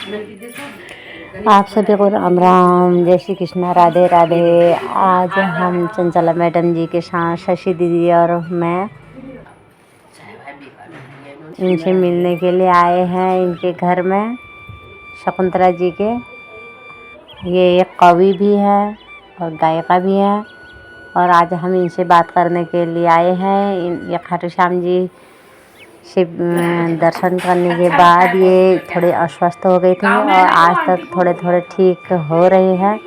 आप सभी को राम राम, जय श्री कृष्णा, राधे राधे। आज हम चंचला मैडम जी के साथ शशि दीदी और मैं इनसे मिलने के लिए आए हैं इनके घर में, शकुंतला जी के। ये एक कवि भी है और गायिका भी है और आज हम इनसे बात करने के लिए आए हैं। ये खाटू श्याम जी शिव दर्शन करने के बाद ये थोड़े अस्वस्थ हो गए थे और आज तक थोड़े थोड़े ठीक हो रहे हैं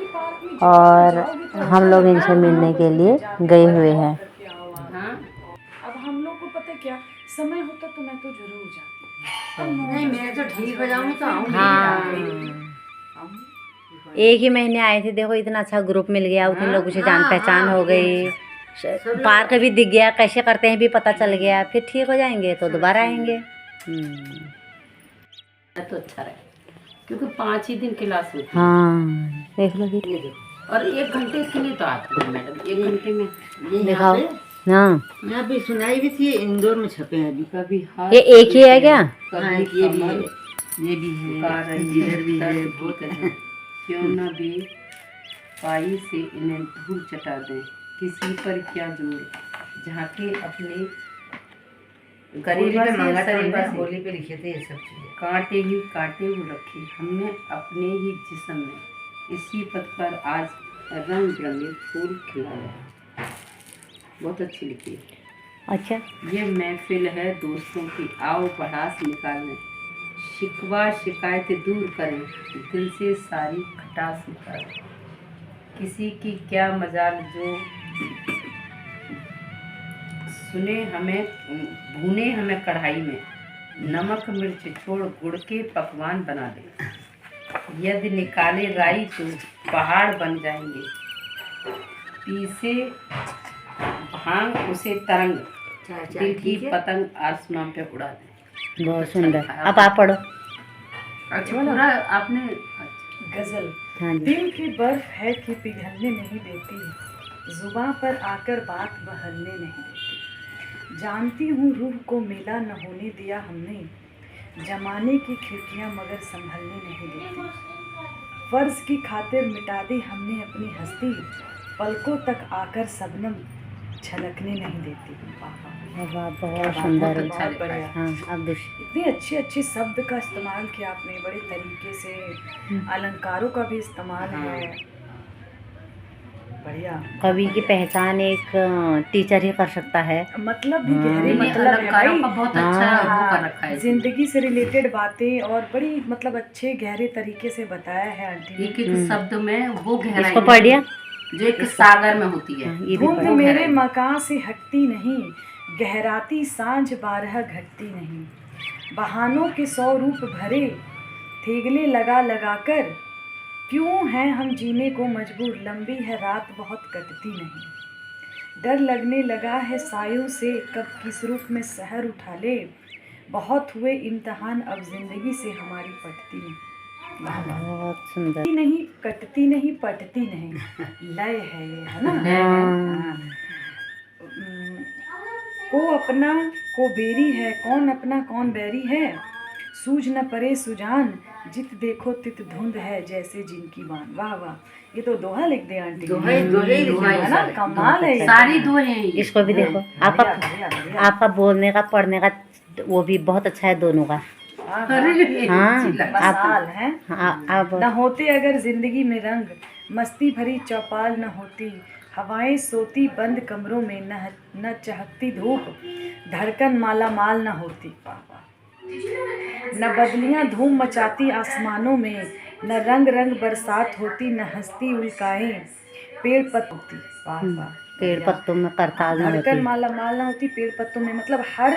और हम लोग इनसे मिलने के लिए गए हुए हैं। अब हम लोग को पता क्या समय होता तो मैं तो जरूर जाती। नहीं, मैं तो ठीक हो जाऊंगी तो आऊंगी। हाँ, एक ही महीने आए थे। देखो इतना अच्छा ग्रुप मिल गया, उतने लोगों से जान पहचान हो गई, पार्क भी दिख गया, कैसे करते हैं भी पता चल गया। फिर ठीक हो जाएंगे तो दोबारा आएंगे। तो अच्छा रहे क्योंकि 5 ही दिन क्लास होती है। हाँ देख लो दीदी, और 1 घंटे के लिए तो आती है मैडम। 1 घंटे में दिखाओ। हाँ, यहाँ पे सुनाई भी थी, इंदौर में छपे हैं अभी। कभी हाथ ये एक ही है क्या? हाँ, ये भी है, ये भी है, इधर भी है। बहुत है। क्यों न भी पाई से इन्हें धूल चटा दें, किसी पर क्या जोर, जहाँ के अपने गरीबा से सरीबा से होली पे लिखे थे ये सब चीजें। कांटे ही रखी हमने अपने ही जिस्म में, इसी पथ पर आज रंग बिरंगे फूल खिलाए। बहुत अच्छी लिखी है। अच्छा, ये महफिल है दोस्तों की, आओ भड़ास निकालें, शिकवा शिकायतें दूर करें, दिल से सारी खटास निकालें। किसी की क्या मजाल जो भूने हमें कढ़ाई में, नमक मिर्च छोड़ गुड़ के पकवान बना दे। यदि निकाले राई तो पहाड़ बन जाएंगे, पीसे भांग उसे तरंग, दिल की पतंग आसमान पे उड़ा दे। बहुत सुंदर। अब आप पढ़ो। अच्छा पूरा आपने गजल। हाँ जी। दिल की बर्फ है कि पिघलने नहीं देती, जुबां पर आकर बात बहलने नहीं देती। जानती हूँ रूह को मेला न होने दिया हमने, जमाने की खिड़कियाँ मगर संभलने नहीं देती। फर्ज की खातिर मिटा दी हमने अपनी हस्ती, पलकों तक आकर शबनम छलकने नहीं देती। वाह, बहुत सुंदर। बहुत बढ़िया। हाँ, अब दूसरी। इतने अच्छे अच्छे शब्द का इस्तेमाल किया आपने, बड़े तरीके से। अलंकारों का भी इस्तेमाल है। बढ़िया। कवि की पहचान एक टीचर ही कर सकता है। मतलब भी गहरे मतलब है अलंकारों भाई। का बहुत अच्छा वो कर रखा है। जिंदगी से रिलेटेड बातें और बड़ी मतलब अच्छे गहरे तरीके से बताया है आंटी ने। एक शब्द में वो गहराई इसको पढ़ लिया जो एक सागर में होती है। ये भी धुंध पढ़। मेरे मकान से हटती नहीं, गहराती सांझ बारह घटती नहीं। बहानों के 100 रूप भरे, थेगले लगा लगा कर, क्यों हैं हम जीने को मजबूर, लंबी है रात बहुत कटती नहीं। डर लगने लगा है सायों से, कब किस रूप में सहर उठा ले, बहुत हुए इम्तिहान अब जिंदगी से हमारी पटती नहीं। बहुत सुंदर। नहीं कटती नहीं पटती नहीं, लय है ये, है ना। हाँ। को अपना को बेरी है, कौन अपना कौन बैरी है, सूझ न परे सुजान, जित देखो तित धुंध है जैसे जिनकी बान। वाह वाह, ये तो दोहा लिख दिया आंटी। दोहे है ना, कमाल है ये। सारी दोहे हैं ये। इसको भी देखो। आपका बोलने का पढ़ने का वो भी बहुत अच्छा है दोनों का। हाँ, मसाल है। अब न होते अगर जिंदगी में रंग, मस्ती भरी चौपाल न होती, हवाएं सोती बंद कमरों में, न चहकती धूप, धड़कन माला माल न होती। न बदलियां धूम मचाती आसमानों में, न रंग रंग बरसात होती, न हंसती उल्काएं पेड़ पत्ती होती। वाह वाह। पेड़ पत्तों में करताल न धड़कन होती। माला माल न होती, पेड़ पत्तों में, मतलब हर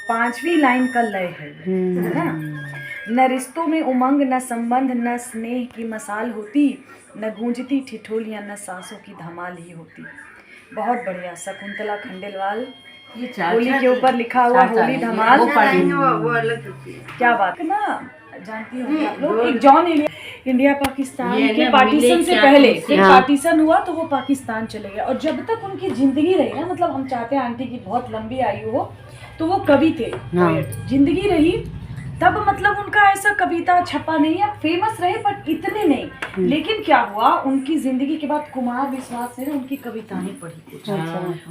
5वीं लाइन का लय है ना। न रिश्तों में उमंग, न संबंध, न स्नेह की मसाल होती, न गूंजती ठिठोलियाँ, न सांसों की धमाल ही होती। बहुत बढ़िया। शकुंतला खंडेलवाल, होली के ऊपर लिखा हुआ होली धमाल। वो अलग होती है। क्या बात है ना। जानती हो आप लोग, एक जॉन इंडिया पाकिस्तान के पार्टीशन से पहले जब पार्टीशन हुआ तो वो पाकिस्तान चले गए, और जब तक उनकी जिंदगी रही ना, मतलब हम चाहते हैं आंटी की बहुत लंबी आयु हो, तो वो कवि थे। जिंदगी रही तब मतलब उनका ऐसा कविता छपा नहीं है, फेमस रहे पर इतने नहीं। लेकिन क्या हुआ, उनकी जिंदगी के बाद कुमार विश्वास ने उनकी कविताएं पढ़ी कुछ,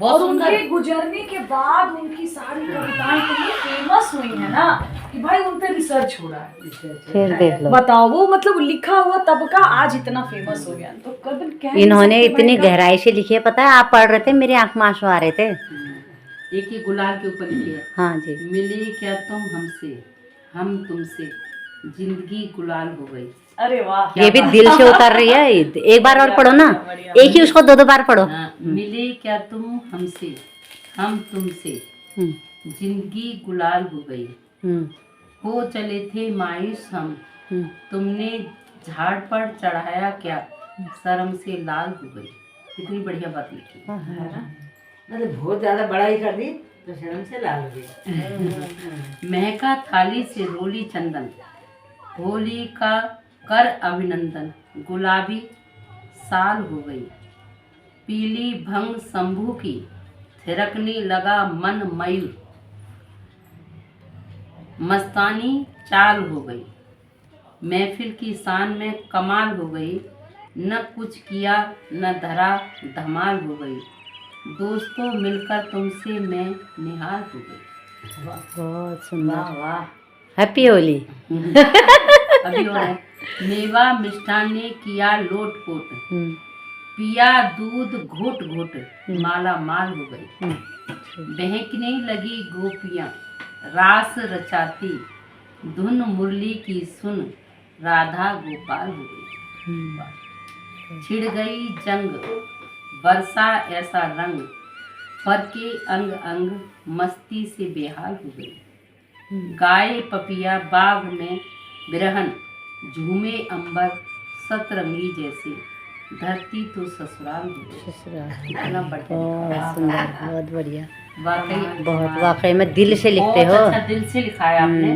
और उनके गुजरने के बाद उनकी सारी कविताएं इतनी फेमस हुई है ना कि भाई उन पे रिसर्च हो रहा है। फिर देख लो, बताओ, वो मतलब लिखा हुआ तब का आज इतना फेमस हो गया। तो कभी कह नहीं इन्होंने सकते इतनी भाई गहराई से लिखी है। पता है, आप पढ़ रहे थे, मेरी आंख में आंसू आ रहे थे। एक ही गुलाल के ऊपर लिखी है, हाँ जी। मिले क्या तुम हमसे, हम तुमसे, जिंदगी गुलाल हो गई। अरे वाह, ये भी दिल से उतर रही है। एक बार और पढ़ो ना, एक ही उसको दो दो बार पढ़ो। हाँ, मिले क्या तुम हमसे, हम तुमसे, जिंदगी गुलाल हो गई। हो चले थे मायूस हम, तुमने झाड़ पर चढ़ाया क्या, शर्म से लाल हो गई। कितनी बढ़िया बात लिखी है ना। मतलब बहुत ज्यादा बड़ा ही कर दी तो शर्म से लाल हो गई। महका थाली से रोली चंदन, होली का कर अभिनंदन, गुलाबी साल हो गई। पीली भंग शंभू की, थिरकने लगा मन मयूर, मस्तानी चाल हो गई। महफिल की शान में कमाल हो गई, न कुछ किया न धरा धमाल हो गई। दोस्तों मिलकर तुमसे मैं निहाल हो गई। बहुत सुंदर। वाह वाह। हैप्पी होली। अभी और है, मेवा मिष्ठान ने किया लोट पोट, पिया दूध घोट घोट, माला माल हो गई। बहकने लगी गोपियां रास रचाती, धुन मुरली की सुन राधा गोपाल हो गई। छिड़ गई जंग बरसा ऐसा रंग, फरके अंग अंग मस्ती से बेहाल हो गई। गाय पपिया बाग में बिरहन, झूमे अंबर सतरंगी जैसे, धरती तो ससुराल हो गई। इतना बढ़िया, बहुत सुंदर, बहुत बढ़िया। वाकई बहुत वाकई में दिल से लिखते हो। अच्छा दिल से लिखा है आपने,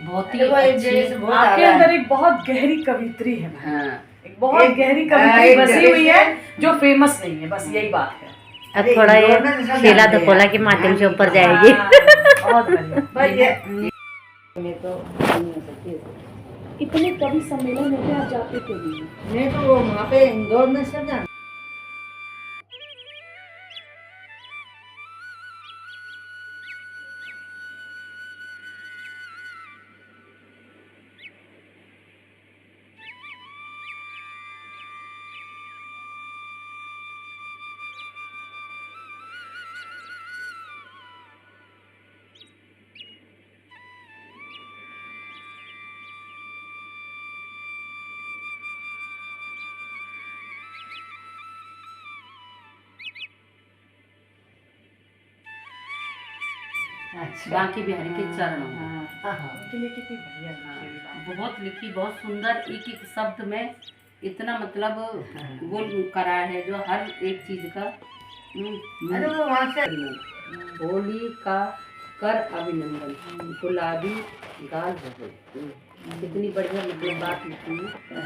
बहुत ही अच्छी। आपके अंदर एक बहुत गहरी कवित्री है, हाँ, एक बहुत गहरी कवित्री बसी हुई है जो फेमस नहीं है, बस यही बात है। अब थोड़ा ये खेला धपोला के माध्यम से ऊपर जाएगी। हाँ, बहुत बढ़िया। इतने कवि सम्मेलन होते आप जाते क्यों नहीं? मैं तो वो वहाँ पे इंदौर में सब जान। बांके बिहारी के चरणों में उनके लिए कितनी बढ़िया लिखी हुई बात। बहुत लिखी, बहुत सुंदर। एक एक शब्द में इतना मतलब वो करा है जो हर एक चीज का। अरे वो वहाँ से होली का कर अभिनंदन, गुलाबी गाल हो गई। कितनी बढ़िया मतलब बात लिखी है।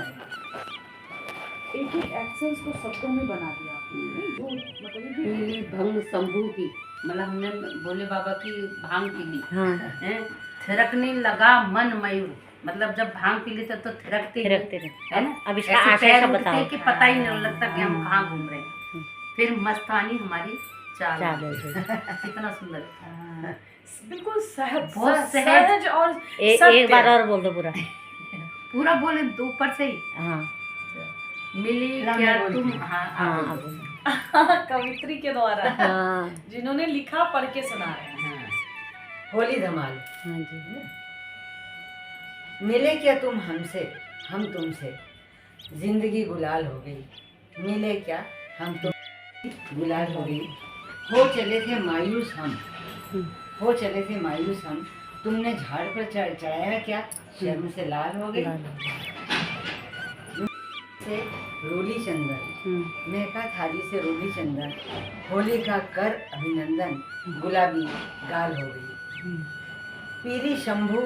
एक एक एक्सेंस को शब्दों में बना दिया आपने, जो मतलब ये पीली भंग शंभू की, मतलब हमने भोले बाबा की भांग पी ली है। थिरकने लगा मन मयूर, मतलब जब भांग पी ली तब तो थिरकते है ना। अब इसका ऐसे आशय पैर का उठते बताओ। कि पता ही नहीं लगता कि हम कहाँ घूम रहे हैं। फिर मस्तानी हमारी चाल हो गई। कितना सुंदर, बिल्कुल सहज, बहुत सहज और एक सत्य। बार और बोल दो पूरा। पूरा बोले तो ऊपर से ही। हाँ मिली क्या तुम, हाँ हाँ कवित्री के द्वारा हाँ जिन्होंने लिखा पढ़ के सुना रहे हैं। होली धमाल। हाँ जी। मिले क्या तुम हमसे, हम तुमसे, जिंदगी गुलाल हो गई। मिले क्या हम तुम गुलाल हो गई। हो चले थे मायूस हम, हो चले थे मायूस हम, तुमने झाड़ पर चढ़ाया क्या, शर्म से लाल हो गई। से रोली चंदन, महका थाली से रोली चंदन, होली का कर अभिनंदन, गुलाबी गाल हो गई। पीली शंभू,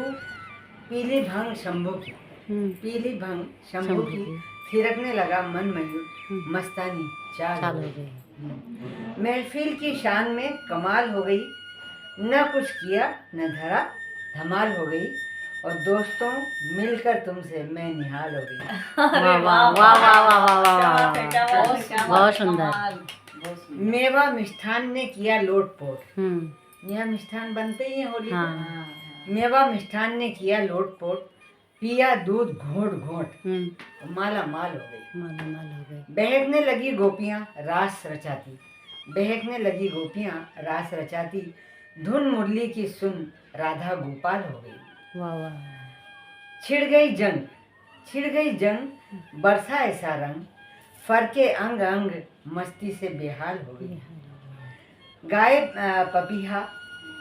पीली भंग शंभू की, पीली भंग शंभू की, थिरकने लगा मन मयूर, मस्तानी चाल हो गई। महफिल की शान में कमाल हो गई, न कुछ किया न धरा धमाल हो गई। और दोस्तों, मिलकर तुमसे मैं निहाल हो गई। वाह वाह वाह वाह वाह वाह वाह वाह, बहुत सुंदर। बहुत सुंदर। मेवा मिष्ठान ने किया लोटपोट। यहाँ मिष्ठान बनते ही हैं होली पे। हाँ। मेवा मिष्ठान ने किया लोटपोट, पिया दूध घोंट घोंट, माला माल हो गई। माल हो गई। बहकने लगी गोपियां रास रचाती, बहकने लगी गोपियां रास रचाती, धुन मुरली की सुन राधा गोपाल हो गई। वाह वाह। छिड़ गई जंग, बरसा ऐसा रंग, फरके अंग अंग मस्ती से बेहाल हो गई। गाय पपीहा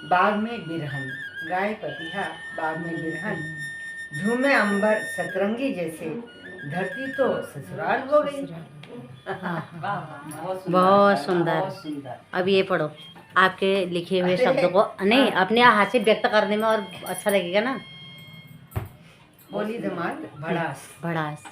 बाग में बिरहन, गाय पपीहा बाग में बिरहन, झूमे अंबर सतरंगी जैसे, धरती तो ससुराल हो गई। बहुत सुंदर। बहुत सुंदर। अब ये पढ़ो, आपके लिखे हुए शब्दों को नहीं अपने हाथ से व्यक्त करने में और अच्छा लगेगा ना। बोली धमाल भड़ास। भड़ास।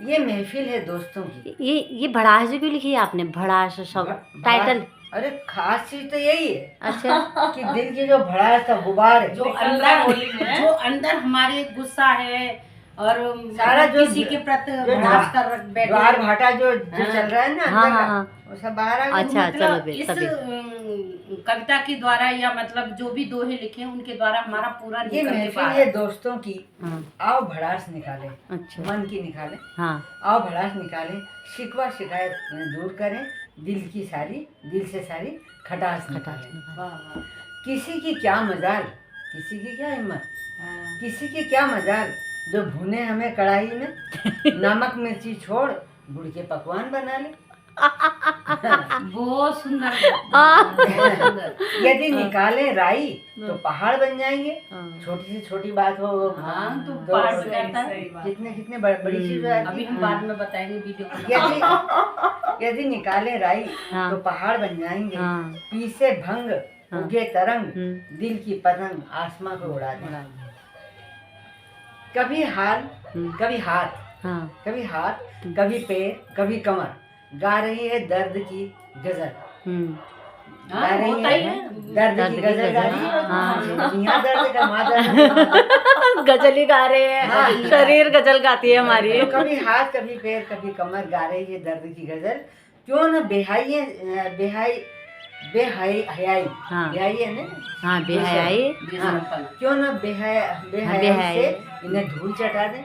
ये महफिल है दोस्तों की। ये भड़ास क्यों लिखी है आपने? भड़ास शब्द टाइटल। अरे खास चीज तो यही है अच्छा। कि दिल की जो भड़ास था, गुबार है, जो अंदर हमारे गुस्सा है और सारा जो किसी के प्रति जो भड़ास कर बैठे, द्वार भाटा जो चल रहा है ना हाँ, अंदर हाँ, का, हाँ। वो सब बाहर आ गया। अच्छा चलो मतलब फिर इस तभी। कविता के द्वारा या मतलब जो भी दोहे लिखे हैं उनके द्वारा हमारा पूरा ये निकल के महफिल बाहर। है दोस्तों की, हाँ। आओ भड़ास निकाले, अच्छा। मन की निकाले, हाँ। आओ भड़ास निकाले, शिकवा शिकायत दूर करें, दिल से सारी खटास निकालें। वाह, वाह। किसी की क्या मजाल, किसी की क्या हिम्मत, हाँ। किसी की क्या मजाल, जो भुने हमें कढ़ाई में, नमक मिर्ची छोड़ गुड़ के पकवान बना ले। बहुत सुंदर। बहुत सुंदर। यदि निकालें राई तो पहाड़ बन जाएंगे। हाँ। छोटी से छोटी बात हो, हाँ, तो पहाड़ बन जाता है। कितने बड़ी चीज है। अभी हम बाद में बताएंगे वीडियो में। यदि निकालें राई हाँ। तो पहाड़ बन जाएंगे। हाँ। पीसे भंग उगे तरंग, हम्म। दिल की पतंग आसमां को उड़ा दे। कभी हाथ, हाँ। कभी हाथ, कभी पैर, कभी कमर, गा रही है दर्द की गजल। गा रही होता ही है। दर्द की गजल गा रही है। हाँ। यहाँ दर्द का माँ दर्द। गजल ही गा रहे हैं। हाँ। शरीर गजल गाती है हमारी। तो कभी हाथ, कभी पैर, कभी कमर, गा रही है दर्द की गजल। क्यों न बेहयाई हाँ। बेहयाई है ना। हाँ बेहयाई। बेसरपन। क्यों न बेहयाई बेहयाई। से इन्हें धूल चटा दें।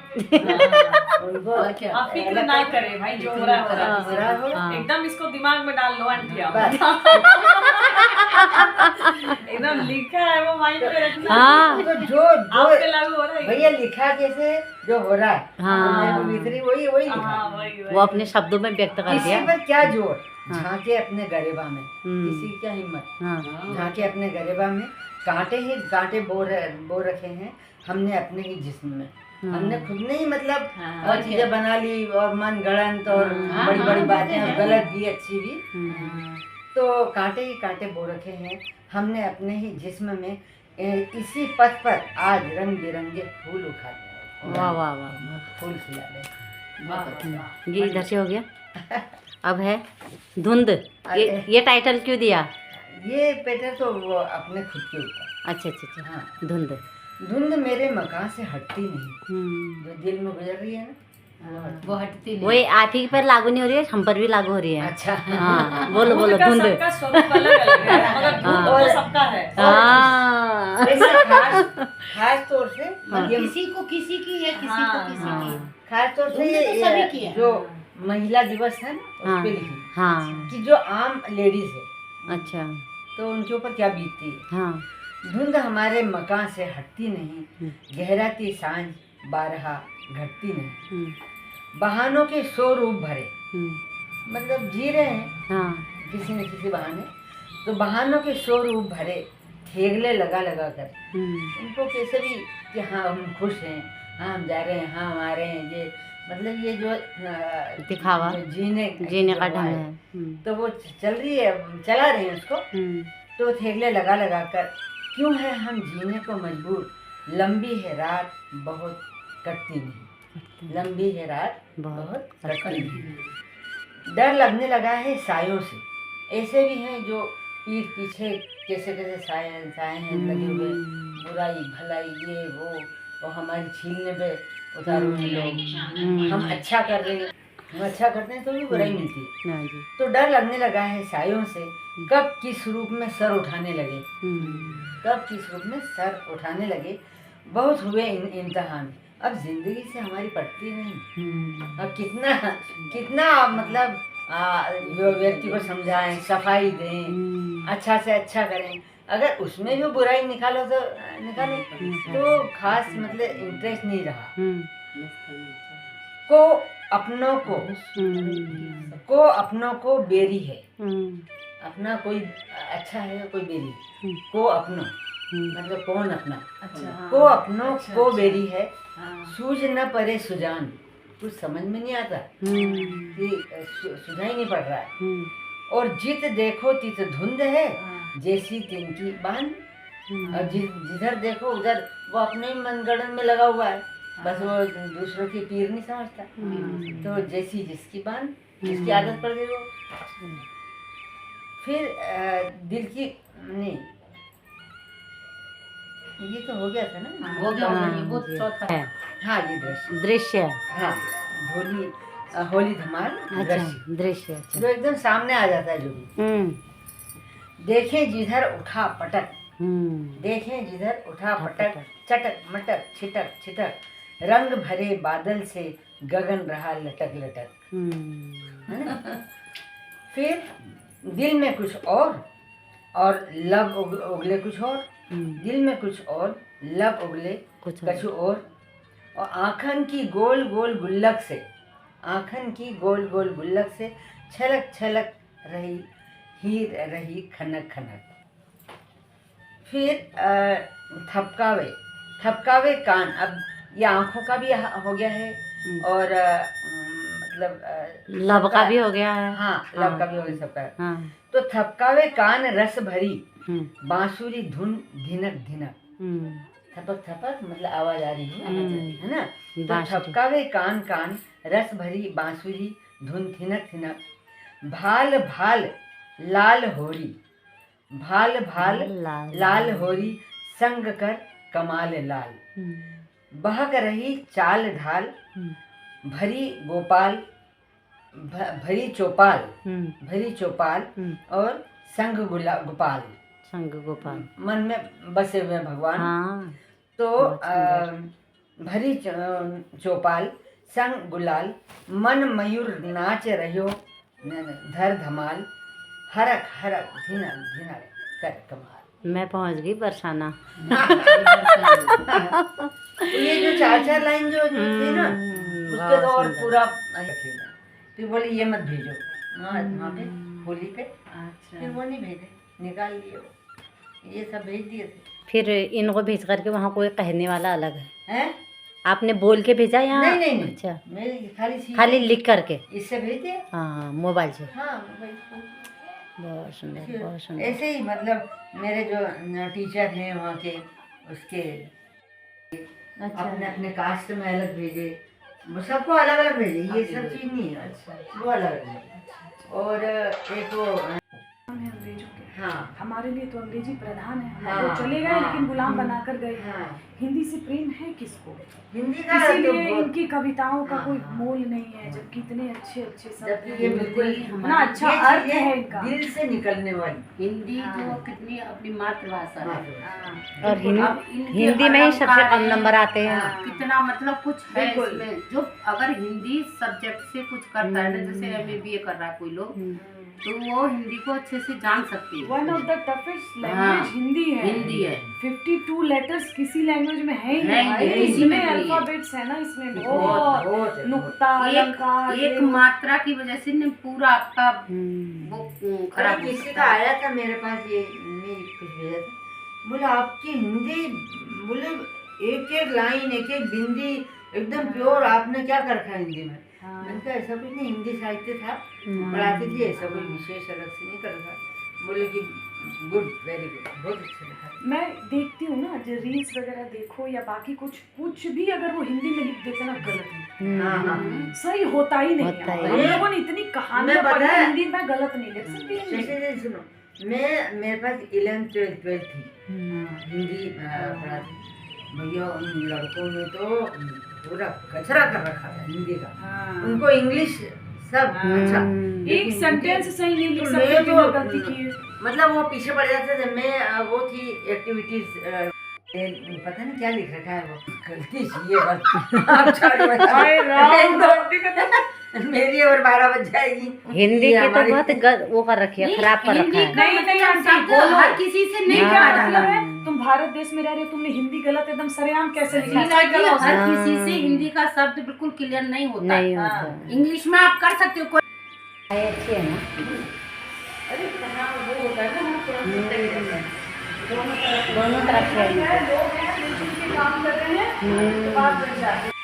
उनको और क्या? आप फिक्र ना करें भाई, जो हो रहा है हो रहा है। हो रहा होगा। हाँ। एकदम इसको दिमाग में डाल लो आंटी आप। बस। एकदम लिखा है वो माइंड में रखना। हाँ। तो जो आप पे लागू हो रहा है। भैया लिखा कैसे जो हो रहा है, हाँ। तो भीतरी वही लिखा हाँ, है। वही वो अपने शब्दों में व्यक्त कर किसी दिया। पर क्या जोर, हाँ। झांके अपने गरेबा में, हम्म। किसी की क्या हिम्मत, हाँ। झांके अपने गरेबा में, कांटे बो रखे हैं हमने अपने ही जिस्म में। हमने खुद ने ही मतलब हाँ, और चीजें बना ली और मन गढ़ंत और हाँ, बड़ी बड़ी हाँ, बातें और हाँ। गलत भी अच्छी भी। हम्म। तो कांटे ही कांटे बो रखे हैं हमने अपने ही जिस्म में, इसी पथ पर आज रंग बिरंगे फूल उखाड़े, वाह वाह वाह। फूल खिला दे। बहुत अच्छा। ये इधर से हो गया। अब है धुंध। ये टाइटल क्यों दिया? ये पेटर तो वो अपने खुद के ऊपर। अच्छा अच्छा अच्छा। हाँ। धुंध। धुंध मेरे मकान से हटती नहीं, जो दिल में गुजर रही है ना, वो हटती नहीं। वही आप ही पर लागू नहीं हो रही है, हम पर भी लागू हो रही है। अच्छा। हाँ बोलो धुंध बोलो का धुंध। सबका स्वरूप अलग अलग है, मगर धुंध हाँ। तो सबका है। हाँ। वैसे खास तौर से हाँ। ये किसी को किसी की है, किसी को किसी की। हाँ। खास तौर से धुंध तो ये सभी की है। जो महिला दिवस है ना, उस हाँ। पे लिखी हाँ। कि जो आम लेडीज है अच्छा। तो उनके ऊपर क्या बीतती है। हाँ। धुंध हमारे मकान से हटती नहीं, गहराती सांझ बारहा घटती नहीं, बहानों के 100 रूप भरे, मतलब जी रहे हैं हाँ। किसी न किसी बहाने, तो बहानों के 100 रूप भरे, ठेगले लगा लगा कर उनको कैसे भी कि हाँ हम खुश हैं, हाँ हम जा रहे हैं, हाँ हम आ रहे हैं, ये मतलब ये जो दिखावा जो जीने का ढंग है। तो वो चल रही है, चला रहे हैं उसको, तो ठेगले लगा लगा कर क्यों है हम जीने को मजबूर, लंबी है रात बहुत कटती नहीं, लंबी है रात बहुत कटती नहीं। डर लगने लगा है सायों से, ऐसे भी हैं जो पीठ पीछे कैसे कैसे साए साए हैं लगे हुए, बुराई भलाई ये वो हमारी छीलने पे उतारू हैं लोग। हम अच्छा कर रहे हैं, हम अच्छा करते हैं तो भी बुराई मिलती है। हाँ जी। तो डर लगने लगा है सायों से, कब किस रूप में सर उठाने लगे, कब किस रूप में सर उठाने लगे। बहुत हुए इम्तिहान, अब जिंदगी से हमारी पटती नहीं। अब कितना कितना आप मतलब व्यक्ति को समझाएं, सफाई दें, अच्छा से अच्छा करें, अगर उसमें भी बुराई निकालो तो निकालो तो खास मतलब इंटरेस्ट नहीं रहा। को अपनों को बेरी है, अपना कोई अच्छा है कोई बेरी। को अपनों मतलब कौन अपना, को अपनों को बेरी है। सूझ न परे सुजान, कुछ समझ में नहीं आता कि सुझा ही नहीं पड़ रहा है। और जित देखो तित धुंध है, जैसी तिनकी बान। और जिधर देखो उधर वो अपने ही मनगढ़ंत में लगा हुआ है, बस वो दूसरों की पीर नहीं समझता। तो जैसी जिसकी बान, जिसकी आदत पड़ गई वो। फिर दिल की नहीं, ये तो हो गया था ना, हो गया वो चौथा है। हाँ ये दृश्य, दृश्य। हाँ होली धमाल अच्छा दृश्य। जो एकदम सामने आ जाता है जो भी। देखें जिधर उठा पटक, देखें जिधर उठा पटक, चटक मटक छिटक छिटक, रंग भरे बादल से गगन रहा लटक लटक। है ना? फिर दिल में कुछ और लब उगले कुछ और, दिल में कुछ और लब उगले कुछ और आँखन की गोल गोल गुल्लक से, आँखन की गोल गोल गुल्लक से छलक छलक रही हीर रही खनक खनक। फिर थपकावे, थपकावे कान। अब ये आँखों का भी हो गया है और मतलब लब का भी हो गया है। हाँ लब का भी हो गया सबका। हाँ। तो थपकावे कान रस भरी बांसुरी धुन धिनक धिनक। थपक थपक मतलब आवाज आ रही है ना। तो थपकावे कान कान रस भरी बांसुरी धुन थिनक थिनक। भाल भाल लाल होरी, भाल भाल लाल होरी संग कर कमाल लाल। बहक रही चाल ढाल भरी गोपाल, भरी चौपाल, भरी चौपाल और संग गोपाल, संग गोपाल मन में बसे हुए भगवान। हाँ। तो भरी चौपाल संग गुलाल, मन मयूर नाच रहो धर धमाल, हरक हरक धिनक धिनक कर कमाल। मैं पहुंच गई बरसाना। ये जो चार चार लाइन जो थी ना उसके तो और पूरा फिर बोले ये मत भेजो वहाँ पे होली पे। अच्छा। फिर वो नहीं भेजे, निकाल दिए वो, ये सब भेज दिए थे। फिर इनको भेज करके वहाँ कोई कहने वाला अलग है? हैं? आपने बोल के भेजा या? नहीं नहीं नहीं। अच्छा मैं खाली लिख करके इससे भेज दिया। हाँ मोबाइल से। हाँ मोबाइल से। बहुत सुंदर बहुत सुंदर। ऐसे ही मतलब मेरे जो टीचर हैं वहाँ के उसके अपने अपने कास्ट में अलग भेजे, वो सबको अलग अलग भेजे, ये सब चीज नहीं है। अच्छा वो अलग अलग। और एक वो अंग्रेजों के, हाँ हमारे लिए तो अंग्रेजी प्रधान है, हाँ, वो चले गए हाँ, लेकिन गुलाम बनाकर गए। हाँ। हिंदी से प्रेम है किसको? हिंदी का इसीलिए तो इनकी कविताओं का हाँ, कोई हाँ। मोल नहीं है, जबकि इतने अच्छे अच्छे शब्द जबकि हैं, ये बिल्कुल इतना अच्छा ये अर्थ चीजें है इनका। दिल से निकलने वाली। हिंदी तो कितनी अपनी मातृभाषा है। और अब इनके हिंदी में ही सबसे कम अलंकार नंबर आते हैं। कितना मतलब कुछ है बिल्कुल। इसमें, जो अगर हिंदी सब्जेक्ट से कुछ करता है ना, जैसे MA BA कर रहा है कोई लोग, तो वो हिंदी को अच्छे से जान सकती है। वन ऑफ द टफेस्ट हाँ, लैंग्वेज हिंदी है। हिंदी है। 52 लेटर्स किसी लैंग्वेज में है ही है ही नहीं। नहीं, इसमें नहीं। अल्फाबेट्स है ना, इसमें बहुत बहुत नुक्ता एक अलंकार एक मात्रा की वजह से ना पूरा आपका वो खराब हो किसी सकता का है। आया था मेरे पास, ये नहीं कुछ भेजा था, बोले आपकी हिंदी, बोले एक एक लाइन एक एक बिंदी एकदम प्योर, आपने क्या कर रखा है हिंदी में? मैंने कहा ऐसा कुछ नहीं, हिंदी साहित्य था पढ़ाती थी, ऐसा कोई विशेष अलग से नहीं कर रखा। बोले कि गुड, वेरी गुड, बहुत अच्छा लिखा। मैं देखती हूँ ना, जो रील्स वगैरह देखो या बाकी कुछ भी अगर वो हिंदी में लिख देते ना, गलत है। हाँ हाँ सही होता ही नहीं होता है। ही हम लोगों ने इतनी कहानियां मैं पता पढ़ी है। हिंदी में, गलत नहीं लिख सकती हिंदी। जैसे सुनो, मेरे पास 11th 12th थी, हिंदी पढ़ा थी भैया। उन लड़कों ने तो पूरा कचरा कर रखा था हिंदी का। हाँ। उनको इंग्लिश सब अच्छा, एक सेंटेंस सही नहीं लिख तो सकते, मैं बिना तो गलती किए। मतलब वो पीछे पड़ जाते थे। मैं वो थी एक्टिविटीज, पता नहीं क्या लिख रखा है वो, गलती से ये बस आप छोड़ो। हाय राम, मेरी और 12 बज जाएगी। हिंदी ये के तो हमारी- बहुत वो कर रखी है, खराब कर रखा हिंदी है। का नहीं, नहीं, मतलब आंटी, शब्द बोलो। हर किसी से नहीं क्या कहा मतलब जाता। है? तुम भारत देश में रह रहे हो, तुमने हिंदी गलत एकदम सरेआम कैसे लिखा? मीरा जी, गलत। हर किसी से हिंदी का शब्द बिल्कुल क्लियर नहीं होता। नहीं हाँ। होता। इंग्लिश में आप कर सकते हो, कोई अच्छी है ना। अरे कहाँ वो होता है ना, थोड़ा सा सही रहता है। दोनों तरफ से लोग हैं, मिलजुल के काम कर रहे हैं, तो बात बन जाती है।